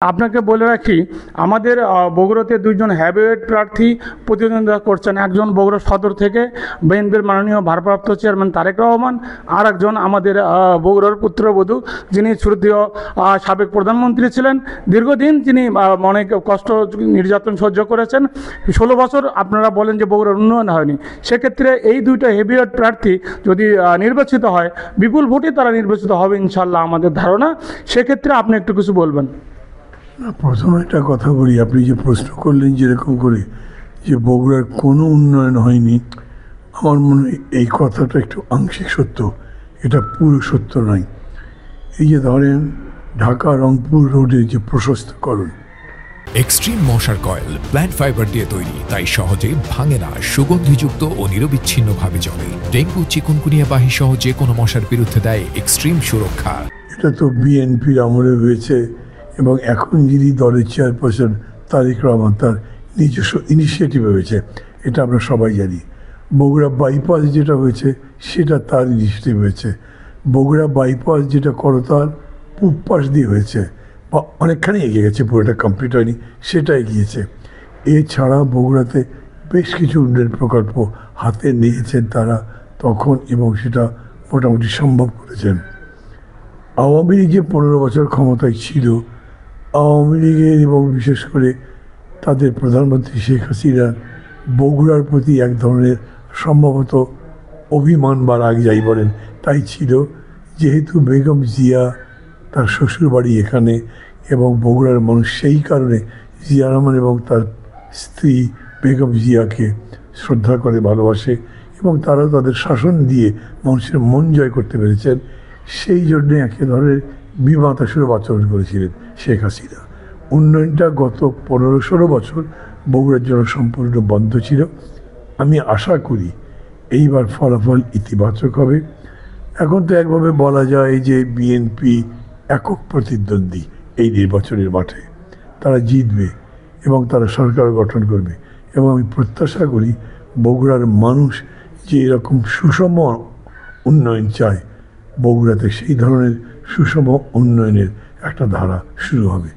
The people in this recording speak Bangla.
আপনাকে বলে রাখি, আমাদের বগুড়াতে দুইজন হ্যাভিওয়েট প্রার্থী প্রতিদ্বন্দ্বিতা করছেন। একজন বগুড়া সদর থেকে বিএনপির মাননীয় ভারপ্রাপ্ত চেয়ারম্যান তারেক রহমান, আর একজন আমাদের বগুড়ার পুত্রবধূ, যিনি শ্রদ্ধেয় সাবেক প্রধানমন্ত্রী ছিলেন। দীর্ঘদিন তিনি অনেক কষ্ট নির্যাতন সহ্য করেছেন। 16 বছর আপনারা বলেন যে বগুড়ার উন্নয়ন হয়নি। সেক্ষেত্রে এই দুইটা হেভিওয়েট প্রার্থী যদি নির্বাচিত হয়, বিপুল ভোটে তারা নির্বাচিত হবে ইনশাল্লাহ আমাদের ধারণা। সেক্ষেত্রে আপনি একটু কিছু বলবেন। না, প্রথমে একটা কথা বলি, আপনি যে প্রশ্ন করলেন যেরকম করে যে বগুড়ার কোনো উন্নয়ন হয়নি, আমার মনে হয় এই কথাটা একটু আংশিক সত্য, এটা পুরো সত্য নয়। এই যে ধরেন ঢাকা রংপুর রোডের যে প্রশস্তকরণ, এক্সট্রিম মশার কয়েল প্ল্যান্ট ফাইবার দিয়ে তৈরি, তাই সহজে ভাঙে না, সুগন্ধিযুক্ত ও নিরবিচ্ছিন্নভাবে জ্বলে। ডেঙ্গু, চিকুনগুনিয়া বাহি সহ যে কোনো মশার বিরুদ্ধে দেয় এক্সট্রিম সুরক্ষা। এটা তো বিএনপির আমলে হয়েছে এবং এখন যিনি দলের চেয়ারপারসন তারেক রহমান, তার নিজস্ব ইনিশিয়েটিভে হয়েছে, এটা আমরা সবাই জানি। বগুড়া বাইপাস যেটা হয়েছে সেটা তার ইনিশিয়েটিভ হয়েছে। বগুড়া বাইপাস যেটা করতাল পূব পাশ দিয়ে হয়েছে, বা অনেকখানি এগিয়ে গেছে, পুরোটা কমপ্লিট হয়নি, সেটা এগিয়েছে। এছাড়া বগুড়াতে বেশ কিছু উন্নয়ন প্রকল্প হাতে নিয়েছেন তারা তখন, এবং সেটা মোটামুটি সম্ভব করেছেন। আওয়ামী লীগ যে 15 বছর ক্ষমতায় ছিল, আওয়ামী লীগের এবং বিশেষ করে তাদের প্রধানমন্ত্রী শেখ হাসিনার বগুড়ার প্রতি এক ধরনের সম্ভবত অভিমান বা রাগ যাই বলেন তাই ছিল, যেহেতু বেগম জিয়া তার শ্বশুরবাড়ি এখানে এবং বগুড়ার মানুষ সেই কারণে জিয়া রহমান এবং তার স্ত্রী বেগম জিয়াকে শ্রদ্ধা করে, ভালোবাসে, এবং তারা তাদের শাসন দিয়ে মানুষের মন জয় করতে পেরেছেন। সেই জন্যে একে ধরনের বিমাতাসুরভ আচরণ করেছিলেন শেখ হাসিনা। উন্নয়নটা গত 15-16 বছর বগুড়ার জন্য সম্পূর্ণ বন্ধ ছিল। আমি আশা করি এইবার ফলাফল ইতিবাচক হবে। এখন তো একভাবে বলা যায় যে বিএনপি একক প্রতিদ্বন্দ্বী এই নির্বাচনের মাঠে, তারা জিতবে এবং তারা সরকার গঠন করবে, এবং আমি প্রত্যাশা করি বগুড়ার মানুষ যে এরকম সুষম উন্নয়ন চায়, বগুড়াতে সেই ধরনের সুষম উন্নয়নের একটা ধারা শুরু হবে।